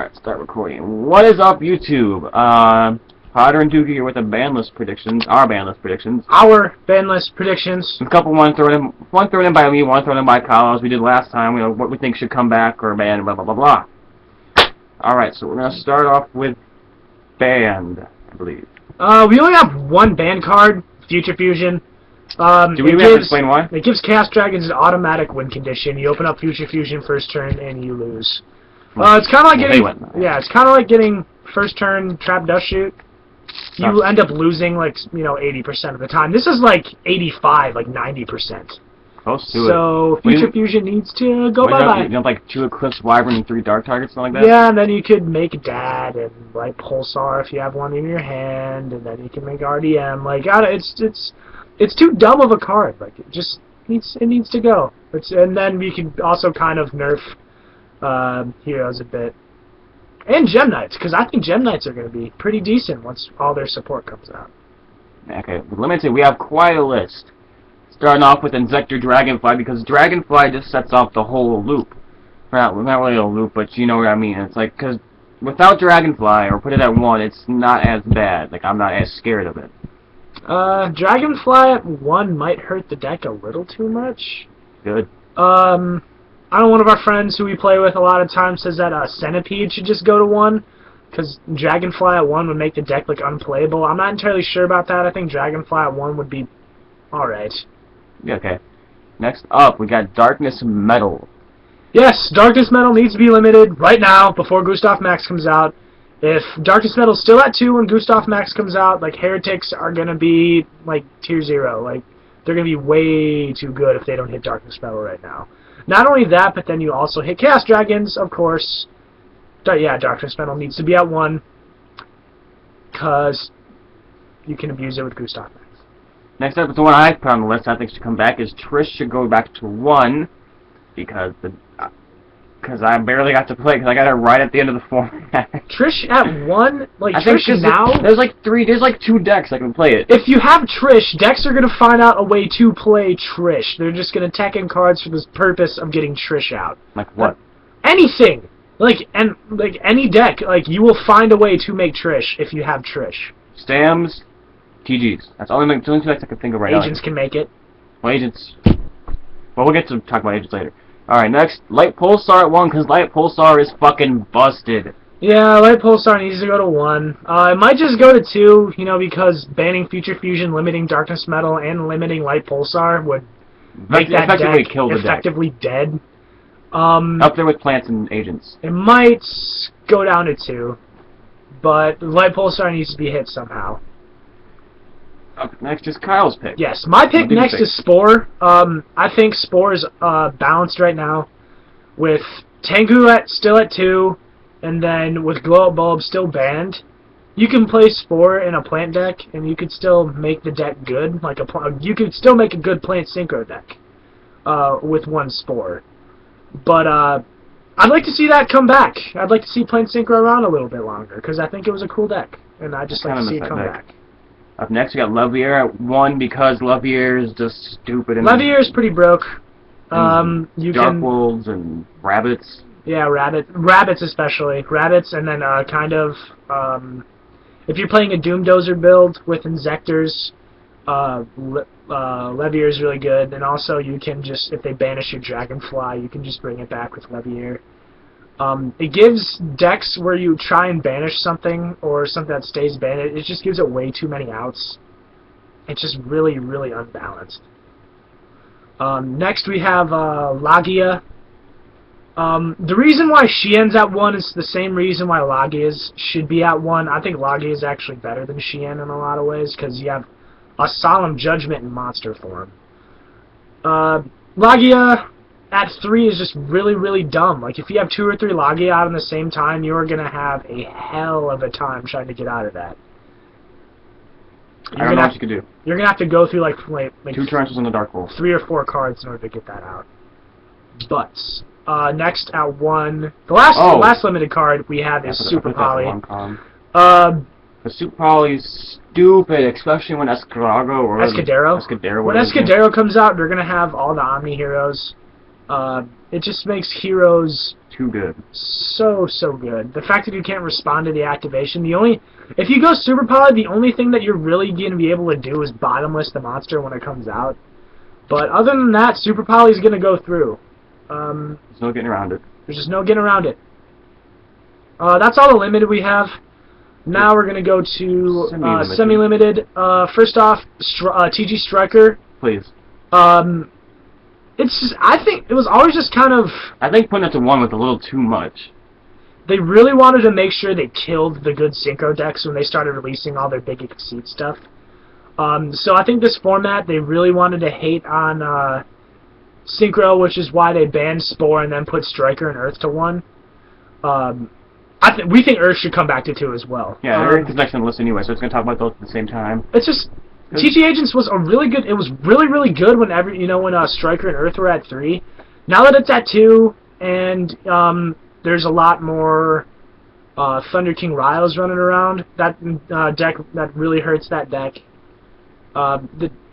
Alright, start recording. What is up, YouTube? Potter and Doogie here with the ban list predictions. Our ban list predictions. Our ban list predictions. A couple, one thrown in by me, one thrown in by Kyle, as we did last time. You know, what we think should come back or ban, blah, blah, blah, blah. Alright, so we're going to start off with banned, I believe. We only have one ban card, Future Fusion. Do we have to explain why? It gives Chaos Dragons an automatic win condition. You open up Future Fusion first turn and you lose. It's kind of like it's kind of like getting first turn Trap Dust Shoot. You end up losing like 80% of the time. This is like 85, like 90%. Close to it. So Future Fusion needs to go bye-bye. You know, like 2 Eclipse Wyvern and 3 Dark Targets, something like that? Yeah, and then you could make Dad and like Pulsar if you have one in your hand, and then you can make RDM. Like, it's too dumb of a card. Like, it just needs to go. And then we can also kind of nerf heroes a bit. And Gem Knights, because I think Gem Knights are going to be pretty decent once all their support comes out. Okay, let me say, we have quite a list. Starting off with Inzektor Dragonfly, because Dragonfly just sets off the whole loop. Not really a loop, but you know what I mean. It's like, because without Dragonfly, or put it at 1, it's not as bad. Like, I'm not as scared of it. Dragonfly at 1 might hurt the deck a little too much. Good. I know one of our friends who we play with a lot of times says that Centipede should just go to 1, because Dragonfly at 1 would make the deck like unplayable. I'm not entirely sure about that. I think Dragonfly at 1 would be alright. Yeah, okay. Next up, we got Darkness Metal. Yes, Darkness Metal needs to be limited right now before Gustav Max comes out. If Darkness Metal's still at 2 when Gustav Max comes out, like, Heretics are going to be like tier 0. Like, they're going to be way too good if they don't hit Darkness Metal right now. Not only that, but then you also hit Chaos Dragons, of course. Yeah, Darkness Metal needs to be at 1, because you can abuse it with Gustav Max. Next up, the one I put on the list I think should come back is Trish should go back to 1, because I barely got to play, because I got it right at the end of the format. Trish at 1? Like, I Trish think now? There's like 2 decks I can play it. If you have Trish, decks are going to find out a way to play Trish. They're just going to tech in cards for the purpose of getting Trish out. Like what? Anything! Like any deck, like, you will find a way to make Trish if you have Trish. Stams, TGs. That's the only 2 decks I can think of right now. Agents can make it. Well, Agents... Well, we'll get to talk about Agents later. Alright, next, Light Pulsar at 1, because Light Pulsar is fucking busted. Yeah, Light Pulsar needs to go to 1. It might just go to 2, because banning Future Fusion, limiting Darkness Metal, and limiting Light Pulsar would make that effectively deck kill the effectively dead. Up there with Plants and Agents. It might go down to 2, but Light Pulsar needs to be hit somehow. Up next is Kyle's pick. Yes, my pick next is Spore. I think Spore is balanced right now, with Tengu still at 2, and then with Glow Up Bulb still banned. You can play Spore in a plant deck, and you could still make the deck good. Like you could still make a good plant synchro deck with 1 Spore. But I'd like to see that come back. I'd like to see plant synchro around a little bit longer, because I think it was a cool deck, and I'd just like to see it come back. Up next, we got Levier at 1, because Levier is just stupid. And Levier is pretty broke. Dark Wolves and Rabbits. Yeah, Rabbits especially. Rabbits, and then if you're playing a Doom Dozer build with Inzektors, Levier is really good. And also, you can just, if they banish your Dragonfly, you can just bring it back with Levier. It gives decks where you try and banish something, or something that stays banned, it just gives it way too many outs. It's just really, really unbalanced. Next we have Lagia. The reason why Xian's at 1 is the same reason why Lagia's should be at 1. I think Lagia is actually better than Xian in a lot of ways, because you have a Solemn Judgment in monster form. Lagia at 3 is just really, really dumb. Like, if you have 2 or 3 Lagia out in the same time, you're going to have a hell of a time trying to get out of that. I don't know what you could do. You're going to have to go through, like 2 Tarantulas and a Dark Wolf. 3 or 4 cards in order to get that out. But, next at 1, the last limited card we have is Super Poly. The Super Poly's stupid, especially when Escudero. When Escudero comes out, they're going to have all the Omni heroes. It just makes heroes Too good. so good. The fact that you can't respond to the activation, if you go super powered, the only thing that you're really going to be able to do is bottomless the monster when it comes out. But other than that, super poly is going to go through. There's no getting around it. There's just no getting around it. That's all the limited we have. Now we're going to go to semi-limited. First off, TG Striker. Please. It's just, I think it was always just kind of... I think putting it to 1 was a little too much. They really wanted to make sure they killed the good synchro decks when they started releasing all their big exceed stuff. So I think this format, they really wanted to hate on synchro, which is why they banned Spore and then put Striker and Earth to 1. We think Earth should come back to 2 as well. Yeah, Earth is next on the list anyway, so it's going to talk about those at the same time. It's just... TG Agents was a really good... It was really good when Striker and Earth were at 3. Now that it's at 2, and there's a lot more Thunder King Riles running around, that deck, that really hurts that deck.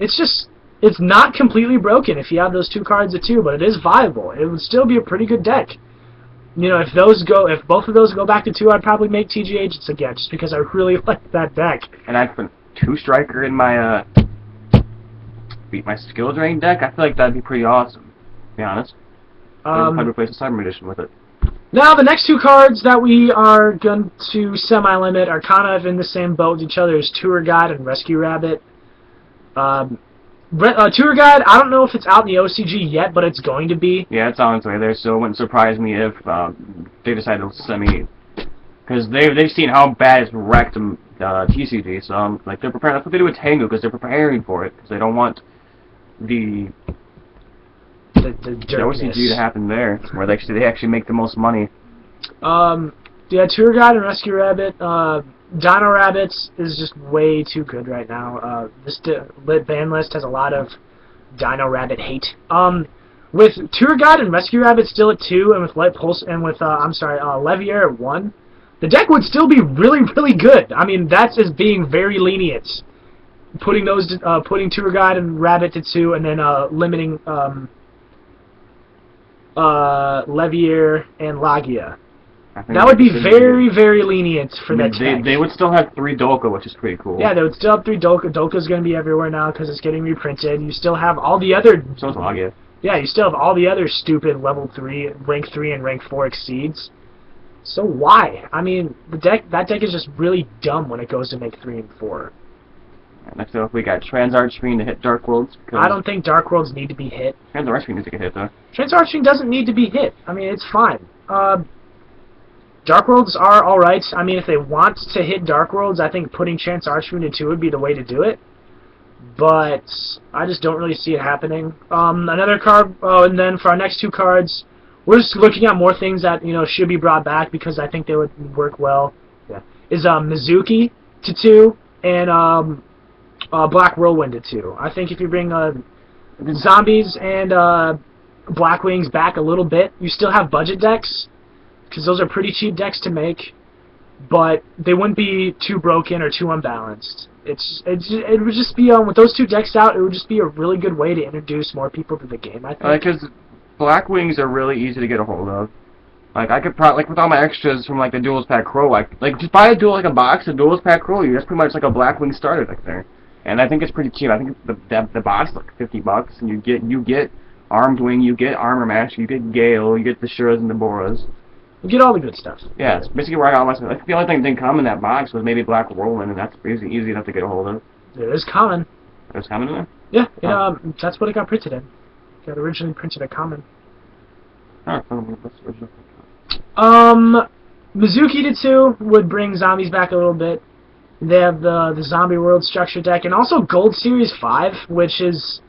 It's not completely broken if you have those 2 cards at 2, but it is viable. It would still be a pretty good deck. You know, if both of those go back to 2, I'd probably make TG Agents again, just because I really like that deck. And I'd put 2 Striker in my beat my skill drain deck. I feel like that'd be pretty awesome, to be honest. I'd replace the Cyber Edition with it. Now the next 2 cards that we are going to semi-limit are kind of in the same boat as each other as Tour Guide and Rescue Rabbit. Tour Guide, I don't know if it's out in the OCG yet, but it's going to be. Yeah, it's on its way there, so it wouldn't surprise me if they decide to semi... Because they've seen how bad it's wrecked TCG, so like they're preparing. That's what they do with Tengu, because they're preparing for it, because they don't want the OCG to happen there, where they actually make the most money. Yeah, Tour Guide and Rescue Rabbit. Dino Rabbits is just way too good right now. This ban list has a lot of Dino Rabbit hate. With Tour Guide and Rescue Rabbit still at 2, and with Light Pulse and with Levier at 1, the deck would still be really good. I mean, that's as being very lenient. Putting Tour Guide and Rabbit to 2, and then limiting Levier and Lagia. That would be very lenient for that deck. They would still have 3 Dolka, which is pretty cool. Yeah, they would still have 3 Dolka. Dolka's going to be everywhere now because it's getting reprinted. You still have all the other... So is Lagia. Yeah, you still have all the other stupid level 3, rank 3, and rank 4 exceeds. So why? I mean, that deck is just really dumb when it goes to make 3 and 4. Next up, we got Transart Screen to hit Dark Worlds. I don't think Dark Worlds need to be hit. Transart Screen needs to get hit, though. Transart Screen doesn't need to be hit. I mean, it's fine. Dark Worlds are alright. I mean, if they want to hit Dark Worlds, I think putting Transart Screen to 2 would be the way to do it. But I just don't really see it happening. Another card, and then for our next 2 cards, we're just looking at more things that, should be brought back because I think they would work well. Yeah. Is Mizuki to 2 and Black Whirlwind to 2. I think if you bring Zombies and Black Wings back a little bit, you still have budget decks, because those are pretty cheap decks to make, but they wouldn't be too broken or too unbalanced. It would just be, with those 2 decks out, it would just be a really good way to introduce more people to the game, I think. Because Black Wings are really easy to get a hold of. Like, I could probably, with all my extras from, the Duelist Pack Crow, just buy a box of Duelist Pack Crow, that's pretty much like a Black Wing starter deck there. And I think it's pretty cheap. I think the box is like $50, and you get Armed Wing, you get Armor Master, you get Gale, you get the Shuras and the Boras. You get all the good stuff. Yeah, it's basically where I got my stuff. The only thing that didn't come in that box was maybe Black Whirlwind, and that's easy enough to get a hold of. It is common. It's common in there? Yeah, that's what it got printed in. It got originally printed at common. Mizuki to 2 would bring zombies back a little bit. They have the Zombie World structure deck, and also Gold Series 5, which is,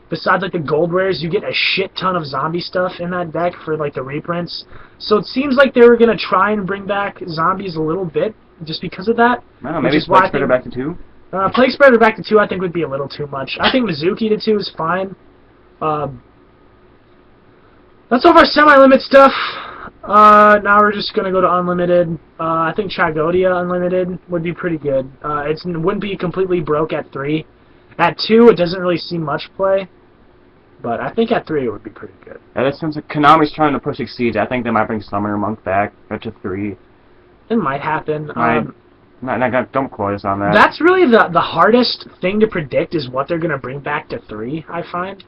besides the gold rares, you get a shit ton of zombie stuff in that deck for the reprints. So it seems like they were going to try and bring back zombies a little bit, just because of that. I don't know, maybe Plague Spreader back to 2? Plague Spreader back to 2 I think would be a little too much. I think Mizuki to 2 is fine. That's all of our semi-limit stuff. Now we're just going to go to Unlimited. I think Tragodia Unlimited would be pretty good. It wouldn't be completely broke at 3. At 2, it doesn't really see much play. But I think at 3 it would be pretty good. And it seems like Konami's trying to push Exceeds. I think they might bring Summoner Monk back to 3. It might happen. Don't quote us on that. That's really the hardest thing to predict is what they're going to bring back to 3, I find.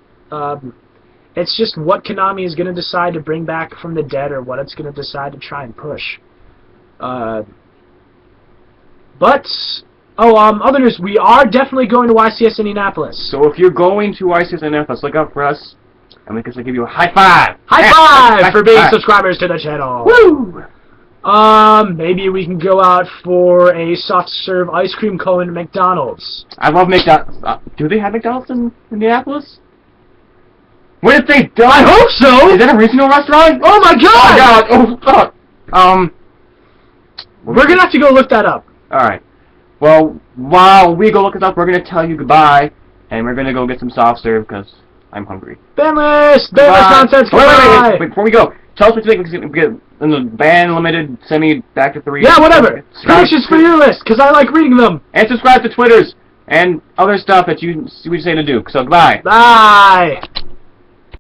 It's just what Konami is going to decide to bring back from the dead or what it's going to decide to try and push. Other news, we are definitely going to YCS Indianapolis. So if you're going to YCS Indianapolis, look out for us, and we can give you a high five! High five for being subscribers to the channel! Woo! Maybe we can go out for a soft serve ice cream cone at McDonald's. I love McDonald's. Do they have McDonald's in Indianapolis? What if they don't? I hope so! Is that a regional restaurant? Oh my god! Oh fuck! We're gonna have to go look that up. Alright. Well, while we go look it up, we're gonna tell you goodbye, and we're gonna go get some soft serve, because I'm hungry. Banlist nonsense, goodbye! Wait, before we go, tell us what you think we can get in the band limited semi back to 3. Yeah, whatever. Predictions for your list, because I like reading them. And subscribe to Twitters and other stuff that we say to do. So, goodbye. Bye!